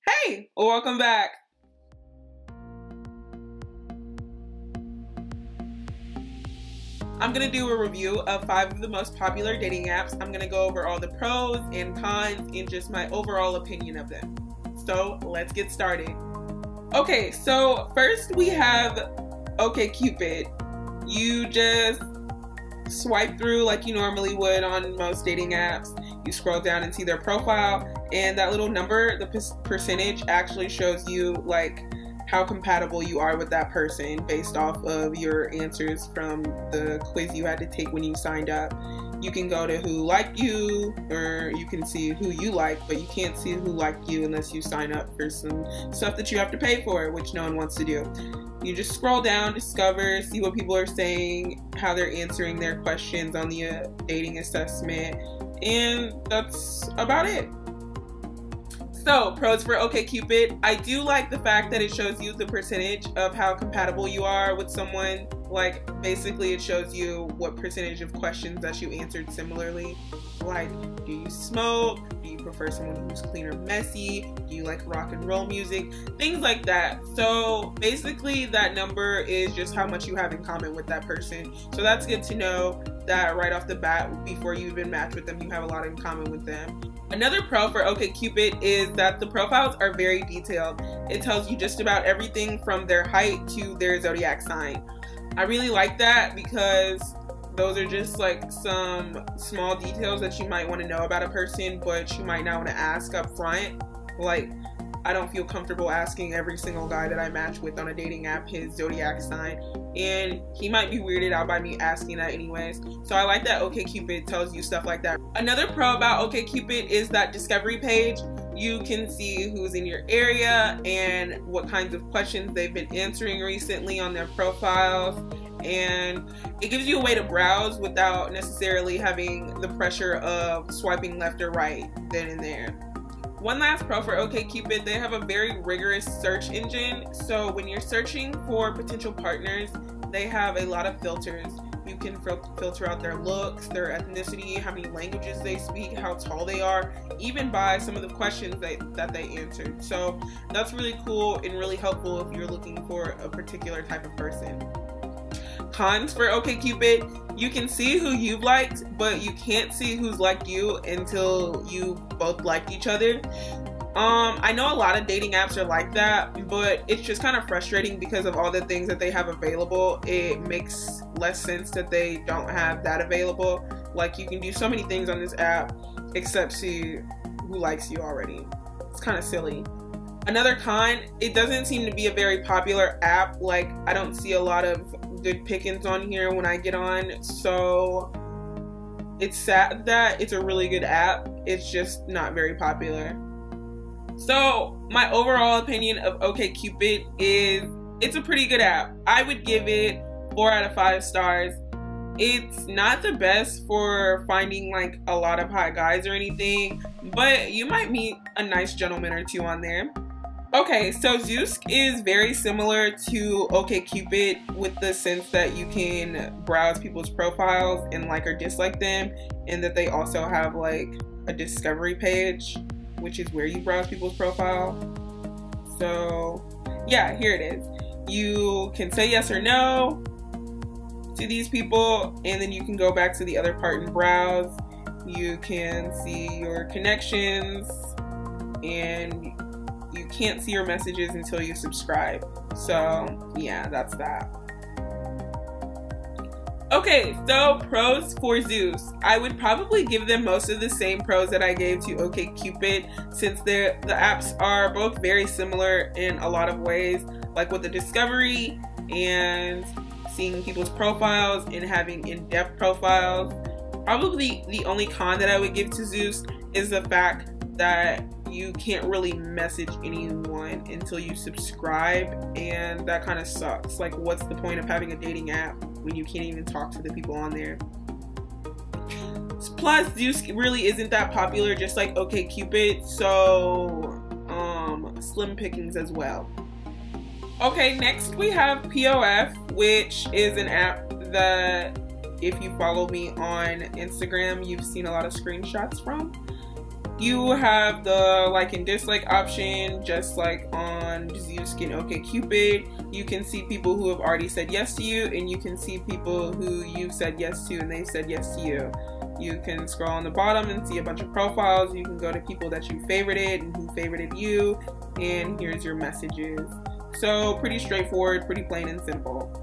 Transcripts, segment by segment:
Hey, welcome back. I'm gonna do a review of 5 of the most popular dating apps. I'm gonna go over all the pros and cons and just my overall opinion of them. So let's get started. Okay, so first we have OkCupid. You just swipe through like you normally would on most dating apps. You scroll down and see their profile, and that little number, the percentage, actually shows you like how compatible you are with that person based off of your answers from the quiz you had to take when you signed up. You can go to who liked you, or you can see who you like, but you can't see who liked you unless you sign up for some stuff that you have to pay for, which no one wants to do. You just scroll down, discover, see what people are saying, how they're answering their questions on the dating assessment, and that's about it. So, pros for OkCupid. I do like the fact that it shows you the percentage of how compatible you are with someone. Like, basically it shows you what percentage of questions that you answered similarly. Like, do you smoke? Do you prefer someone who's clean or messy? Do you like rock and roll music? Things like that. So basically that number is just how much you have in common with that person. So that's good to know that right off the bat, before you even match with them, you have a lot in common with them. Another pro for OkCupid is that the profiles are very detailed. It tells you just about everything from their height to their zodiac sign. I really like that because those are just like some small details that you might want to know about a person, but you might not want to ask up front. Like, I don't feel comfortable asking every single guy that I match with on a dating app his zodiac sign, and he might be weirded out by me asking that anyways. So I like that OkCupid tells you stuff like that. Another pro about OkCupid is that discovery page. You can see who's in your area and what kinds of questions they've been answering recently on their profiles, and it gives you a way to browse without necessarily having the pressure of swiping left or right then and there. One last pro for OkCupid, they have a very rigorous search engine. So when you're searching for potential partners, they have a lot of filters. You can filter out their looks, their ethnicity, how many languages they speak, how tall they are, even by some of the questions that they answered. So that's really cool and really helpful if you're looking for a particular type of person. Cons for OkCupid, you can see who you've liked, but you can't see who's liked you until you both liked each other. I know a lot of dating apps are like that, but it's just kind of frustrating because of all the things that they have available. It makes less sense that they don't have that available. Like, you can do so many things on this app except see who likes you already. It's kind of silly. Another con, it doesn't seem to be a very popular app. Like, I don't see a lot of good pickings on here when I get on, so it's sad that it's a really good app. It's just not very popular. So my overall opinion of OkCupid is it's a pretty good app. I would give it 4 out of 5 stars. It's not the best for finding like a lot of hot guys or anything, but you might meet a nice gentleman or two on there. Okay, so Zeus is very similar to OkCupid with the sense that you can browse people's profiles and like or dislike them, and that they also have like a discovery page, which is where you browse people's profile. So yeah, here it is. You can say yes or no to these people, and then you can go back to the other part and browse. You can see your connections, and you can't see your messages until you subscribe. So yeah, that's that. Okay, so pros for Zeus. I would probably give them most of the same pros that I gave to OkCupid, since the apps are both very similar in a lot of ways, like with the discovery and seeing people's profiles and having in-depth profiles. Probably the only con that I would give to Zeus is the fact that you can't really message anyone until you subscribe, and that kind of sucks. Like, what's the point of having a dating app when you can't even talk to the people on there? Plus, Zeus really isn't that popular, just like OkCupid, so slim pickings as well. Okay, next we have POF, which is an app that if you follow me on Instagram, you've seen a lot of screenshots from. You have the like and dislike option, just like on Zeus and OkCupid. You can see people who have already said yes to you, and you can see people who you've said yes to and they've said yes to you. You can scroll on the bottom and see a bunch of profiles. You can go to people that you favorited and who favorited you, and here's your messages. So pretty straightforward, pretty plain and simple.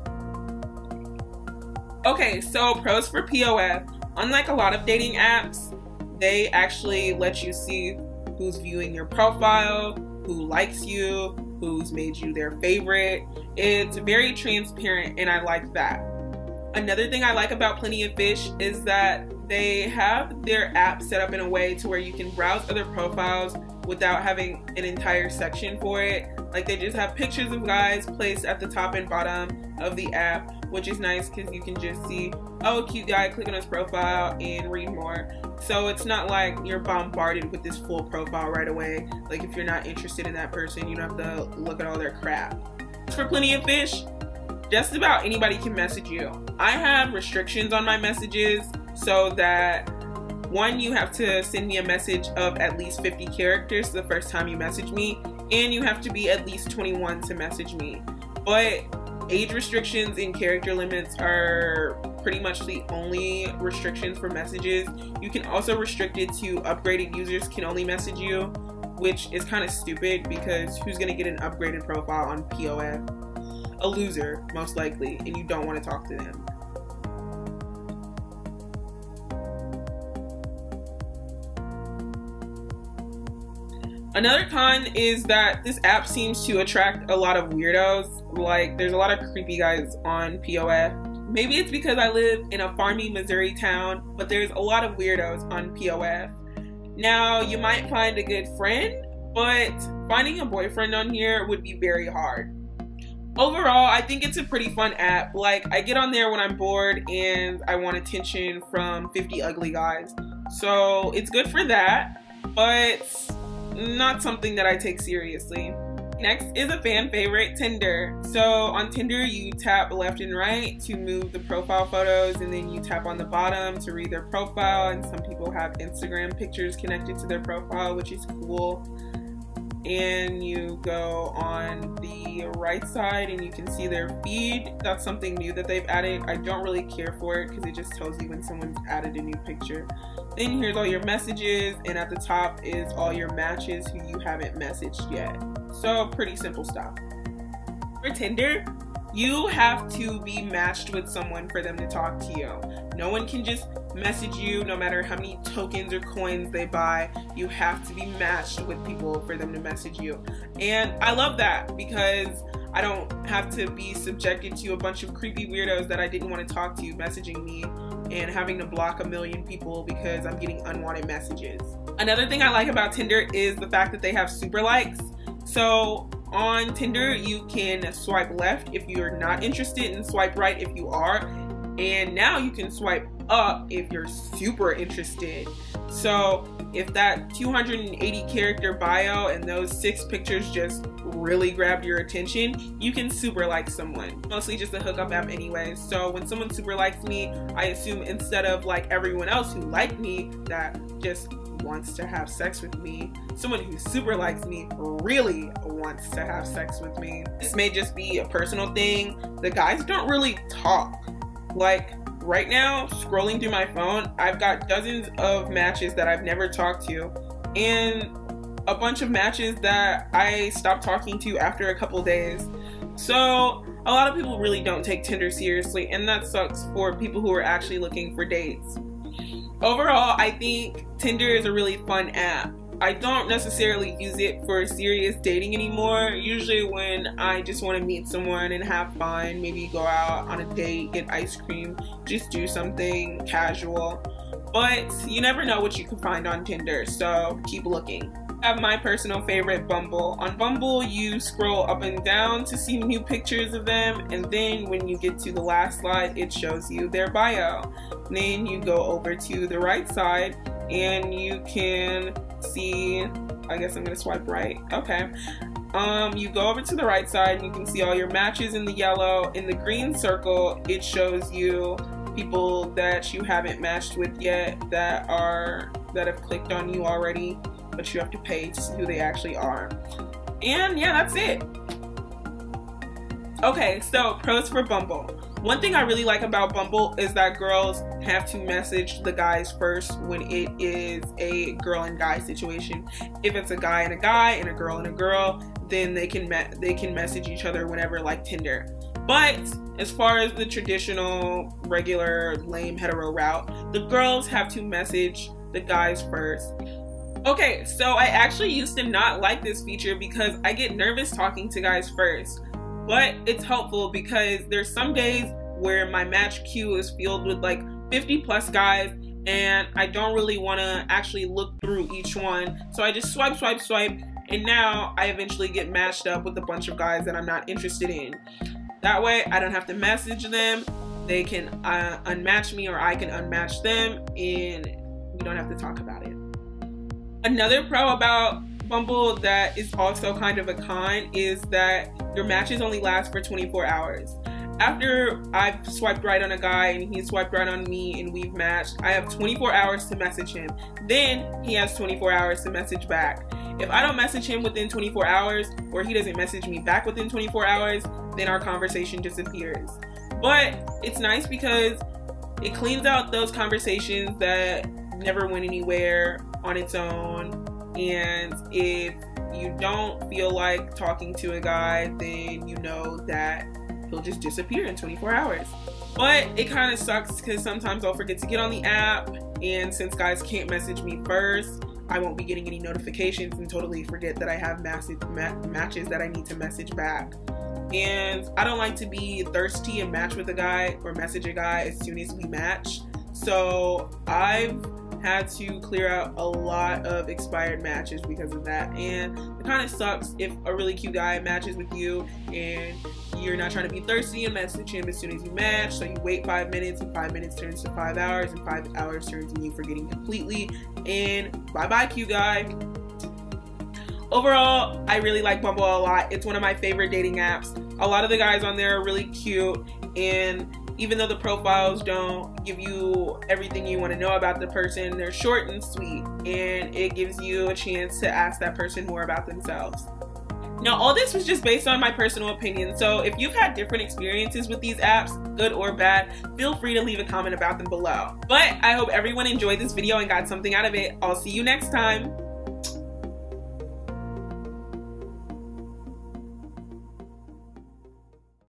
Okay, so pros for POF. Unlike a lot of dating apps, they actually let you see who's viewing your profile, who likes you, who's made you their favorite. It's very transparent, and I like that. Another thing I like about Plenty of Fish is that they have their app set up in a way to where you can browse other profiles without having an entire section for it. Like, they just have pictures of guys placed at the top and bottom of the app, which is nice because you can just see, oh, cute guy, click on his profile and read more. So it's not like you're bombarded with this full profile right away. Like, if you're not interested in that person, you don't have to look at all their crap. For Plenty of Fish, just about anybody can message you. I have restrictions on my messages so that, one, you have to send me a message of at least 50 characters the first time you message me, and you have to be at least 21 to message me. But age restrictions and character limits are pretty much the only restrictions for messages. You can also restrict it to upgraded users can only message you, which is kind of stupid because who's going to get an upgraded profile on POF? A loser, most likely, and you don't want to talk to them. Another con is that this app seems to attract a lot of weirdos. Like, there's a lot of creepy guys on POF. Maybe it's because I live in a farmy Missouri town, but there's a lot of weirdos on POF. Now, you might find a good friend, but finding a boyfriend on here would be very hard. Overall, I think it's a pretty fun app. Like, I get on there when I'm bored and I want attention from 50 ugly guys. So it's good for that, but not something that I take seriously. Next is a fan favorite, Tinder. So on Tinder, you tap left and right to move the profile photos, and then you tap on the bottom to read their profile, and some people have Instagram pictures connected to their profile, which is cool. And you go on the right side and you can see their feed. That's something new that they've added. I don't really care for it because it just tells you when someone's added a new picture. Then here's all your messages, and at the top is all your matches who you haven't messaged yet. So pretty simple stuff. For Tinder, you have to be matched with someone for them to talk to you. No one can just message you no matter how many tokens or coins they buy. You have to be matched with people for them to message you. And I love that because I don't have to be subjected to a bunch of creepy weirdos that I didn't want to talk to messaging me and having to block a million people because I'm getting unwanted messages. Another thing I like about Tinder is the fact that they have super likes. So on Tinder, you can swipe left if you're not interested and swipe right if you are. And now you can swipe up if you're super interested. So if that 280 character bio and those 6 pictures just really grabbed your attention, you can super like someone. Mostly just a hookup app anyway. So when someone super likes me, I assume instead of like everyone else who liked me that just wants to have sex with me, someone who super likes me really wants to have sex with me. This may just be a personal thing. The guys don't really talk. Like right now, scrolling through my phone, I've got dozens of matches that I've never talked to and a bunch of matches that I stopped talking to after a couple days. So a lot of people really don't take Tinder seriously, and that sucks for people who are actually looking for dates. Overall, I think Tinder is a really fun app. I don't necessarily use it for serious dating anymore. Usually when I just want to meet someone and have fun, maybe go out on a date, get ice cream, just do something casual. But you never know what you can find on Tinder, so keep looking. I have my personal favorite, Bumble. On Bumble, you scroll up and down to see new pictures of them, and then when you get to the last slide, it shows you their bio. Then you go over to the right side and you can see, I guess I'm gonna swipe right. Okay. You go over to the right side and you can see all your matches in the yellow. In the green circle, it shows you people that you haven't matched with yet that are that have clicked on you already, but you have to pay to see who they actually are. And yeah, that's it. Okay, so pros for Bumble. One thing I really like about Bumble is that girls have to message the guys first when it is a girl and guy situation. If it's a guy and a girl and a girl, then they can message each other whenever, like Tinder. But as far as the traditional, regular, lame hetero route, the girls have to message the guys first. Okay, so I actually used to not like this feature because I get nervous talking to guys first. But it's helpful because there's some days where my match queue is filled with like 50 plus guys and I don't really want to actually look through each one. So I just swipe, and now I eventually get matched up with a bunch of guys that I'm not interested in. That way I don't have to message them. They can unmatch me or I can unmatch them and we don't have to talk about it. Another pro about Bumble that is also kind of a con is that your matches only last for 24 hours. After I've swiped right on a guy and he swiped right on me and we've matched, I have 24 hours to message him. Then he has 24 hours to message back. If I don't message him within 24 hours or he doesn't message me back within 24 hours, then our conversation disappears. But it's nice because it cleans out those conversations that never went anywhere on its own. And if you don't feel like talking to a guy, then you know that he'll just disappear in 24 hours. But it kind of sucks because sometimes I'll forget to get on the app, and since guys can't message me first, I won't be getting any notifications and totally forget that I have matches that I need to message back. And I don't like to be thirsty and match with a guy or message a guy as soon as we match. So I've had to clear out a lot of expired matches because of that, and it kind of sucks if a really cute guy matches with you and you're not trying to be thirsty and message him as soon as you match, so you wait 5 minutes and 5 minutes turns to 5 hours and 5 hours turns to you forgetting completely, and bye cute guy. Overall, I really like Bumble a lot. It's one of my favorite dating apps. A lot of the guys on there are really cute, and even though the profiles don't give you everything you want to know about the person, they're short and sweet, and it gives you a chance to ask that person more about themselves. Now, all this was just based on my personal opinion, so if you've had different experiences with these apps, good or bad, feel free to leave a comment about them below. But I hope everyone enjoyed this video and got something out of it. I'll see you next time.